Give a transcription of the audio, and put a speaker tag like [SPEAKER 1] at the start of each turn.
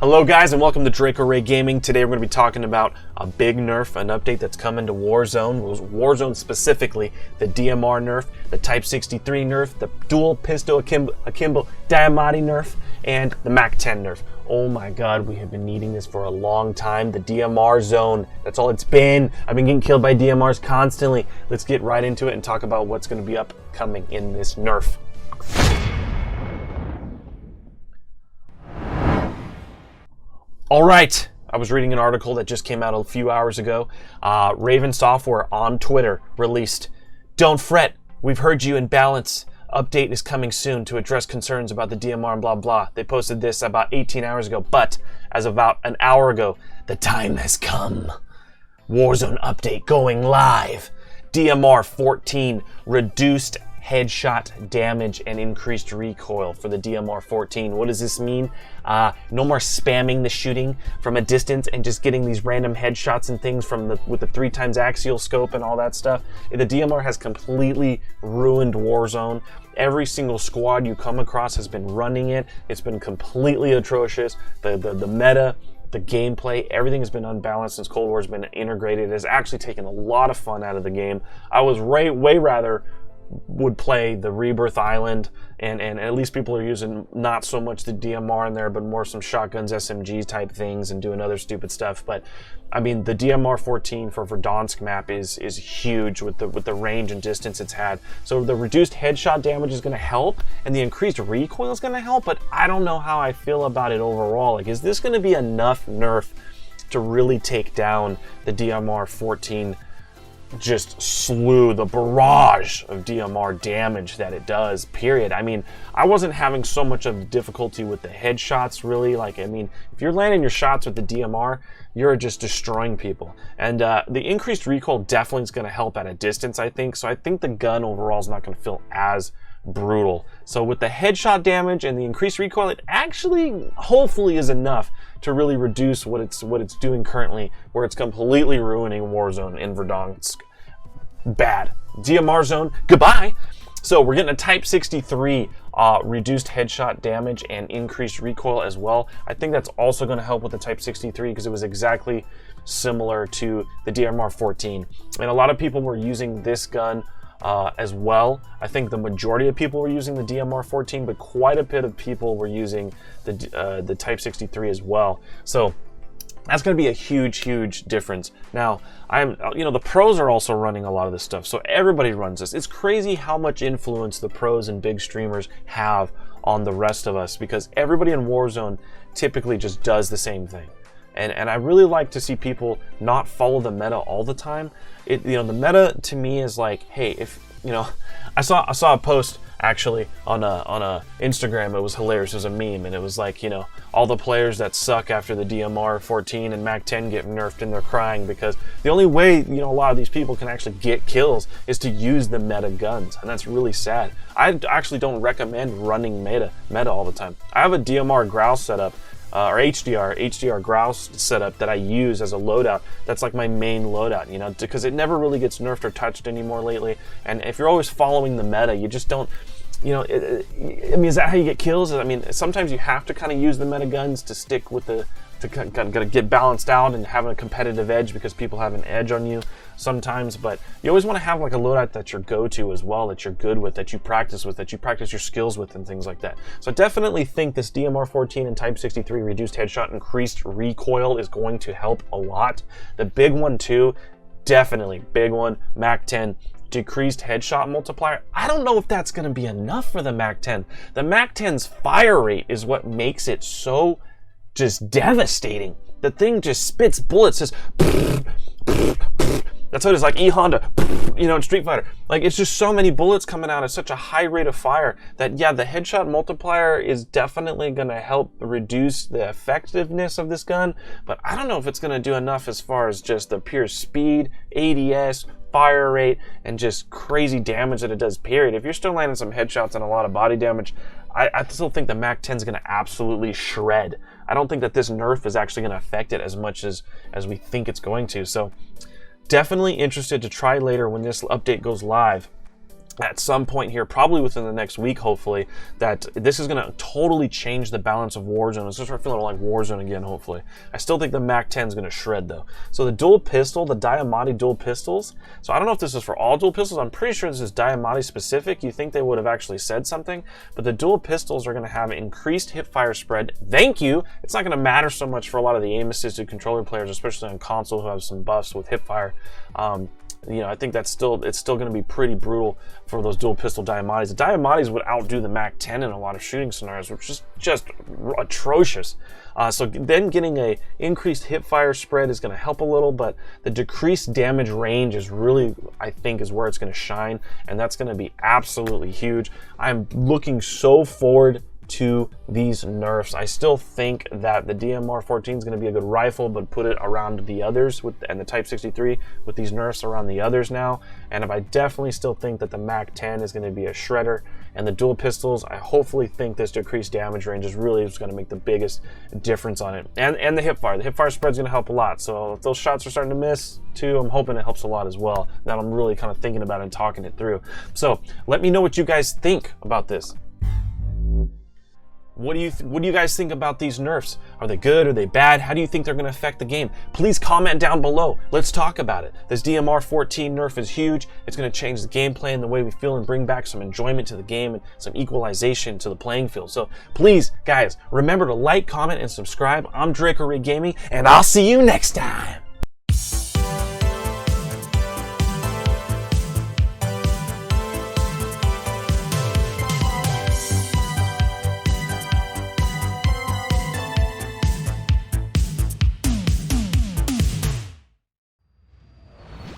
[SPEAKER 1] Hello guys and welcome to Draco Ray Gaming. Today we're going to be talking about a big nerf, an update that's coming to Warzone. Warzone specifically, the DMR nerf, the Type 63 nerf, the dual pistol akimbo Diamatti nerf, and the MAC-10 nerf. Oh my god, we have been needing this for a long time. The DMR zone, that's all it's been. I've been getting killed by DMRs constantly. Let's get right into it and talk about what's going to be upcoming in this nerf. All right, I was reading an article that just came out a few hours ago. Raven Software on Twitter released, "Don't fret, we've heard you in balance. Update is coming soon to address concerns about the DMR and blah blah." They posted this about 18 hours ago, but as of about an hour ago, the time has come. Warzone update going live. DMR 14 reduced headshot damage and increased recoil for the DMR 14. What does this mean? No more spamming the shooting from a distance and just getting these random headshots and things from with the 3x axial scope and all that stuff. The DMR has completely ruined Warzone. Every single squad you come across has been running it. It's been completely atrocious. The meta, the gameplay, everything has been unbalanced since Cold War has been integrated. It has actually taken a lot of fun out of the game. I was way rather would play the Rebirth Island, and at least people are using not so much the DMR in there, but more some shotguns, SMGs type things, and doing other stupid stuff. But I mean, the DMR 14 for Verdansk map is huge with the range and distance it's had. So the reduced headshot damage is going to help, and the increased recoil is going to help. But I don't know how I feel about it overall. Like, is this going to be enough nerf to really take down the DMR 14? Just slew the barrage of DMR damage that it does, period. I mean, I wasn't having so much of difficulty with the headshots, really. Like, I mean, if you're landing your shots with the DMR, you're just destroying people. And the increased recoil definitely is going to help at a distance, I think. So I think the gun overall is not going to feel as brutal. So with the headshot damage and the increased recoil, it actually hopefully is enough to really reduce what it's doing currently, where it's completely ruining Warzone in Verdansk. Bad. DMR zone, goodbye. So we're getting a Type 63 reduced headshot damage and increased recoil as well. I think that's also going to help with the Type 63 because it was exactly similar to the DMR 14. And a lot of people were using this gun as well. I think the majority of people were using the DMR 14, but quite a bit of people were using the Type 63 as well. So that's going to be a huge difference. Now, the pros are also running a lot of this stuff, so everybody runs this. It's crazy how much influence the pros and big streamers have on the rest of us, because everybody in Warzone typically just does the same thing. And I really like to see people not follow the meta all the time. The meta to me is like, hey, if I saw a post actually on a Instagram. It was hilarious. It was a meme, and it was like, all the players that suck after the DMR 14 and MAC-10 get nerfed, and they're crying because the only way a lot of these people can actually get kills is to use the meta guns, and that's really sad. I actually don't recommend running meta all the time. I have a DMR grouse setup. Or HDR grouse setup that I use as a loadout. That's like my main loadout, because it never really gets nerfed or touched anymore lately. And if you're always following the meta, you just don't, I mean, is that how you get kills? I mean, sometimes you have to kind of use the meta guns to stick with to kind of get balanced out and have a competitive edge, because people have an edge on you sometimes. But you always want to have like a loadout that's your go-to as well, that you're good with, that you practice with, that you practice your skills with, and things like that. So I definitely think this DMR 14 and Type 63 reduced headshot, increased recoil is going to help a lot. The big one too, definitely big one, MAC-10. Decreased headshot multiplier. I don't know if that's going to be enough for the MAC-10. The MAC-10's fire rate is what makes it so just devastating. The thing just spits bullets. Just that's what it's like. E-Honda, in Street Fighter. Like, it's just so many bullets coming out at such a high rate of fire that, yeah, the headshot multiplier is definitely going to help reduce the effectiveness of this gun. But I don't know if it's going to do enough as far as just the pure speed, ADS, fire rate, and just crazy damage that it does, period. If you're still landing some headshots and a lot of body damage, I still think the MAC-10 is going to absolutely shred. I don't think that this nerf is actually going to affect it as much as we think it's going to. So definitely interested to try later when this update goes live. at some point here, probably within the next week, hopefully, that this is going to totally change the balance of Warzone. It's just feeling like Warzone again, hopefully. I still think the MAC-10 is going to shred, though. So the dual pistol, the Diamatti dual pistols, so I don't know if this is for all dual pistols. I'm pretty sure this is Diamatti specific. You think they would have actually said something, but the dual pistols are going to have increased hipfire spread. Thank you! It's not going to matter so much for a lot of the aim-assisted controller players, especially on console who have some buffs with hipfire. You know, I think it's still going to be pretty brutal for those dual pistol Diamattis. The Diamattis would outdo the MAC-10 in a lot of shooting scenarios, which is just atrocious. So then getting a increased hipfire spread is going to help a little, but the decreased damage range is really, I think, is where it's going to shine, and that's going to be absolutely huge. I'm looking so forward to these nerfs. I still think that the DMR 14 is going to be a good rifle, but put it around the others and the Type 63 with these nerfs around the others now. And I definitely still think that the MAC-10 is going to be a shredder, and the dual pistols, I hopefully think this decreased damage range is really going to make the biggest difference on it. And the hipfire. The hipfire spread is going to help a lot. So if those shots are starting to miss too, I'm hoping it helps a lot as well. That I'm really kind of thinking about and talking it through. So let me know what you guys think about this. What do you guys think about these nerfs? Are they good? Are they bad? How do you think they're going to affect the game? Please comment down below. Let's talk about it. This DMR 14 nerf is huge. It's going to change the gameplay and the way we feel and bring back some enjoyment to the game and some equalization to the playing field. So please, guys, remember to like, comment, and subscribe. I'm Draco Ray Gaming, and I'll see you next time.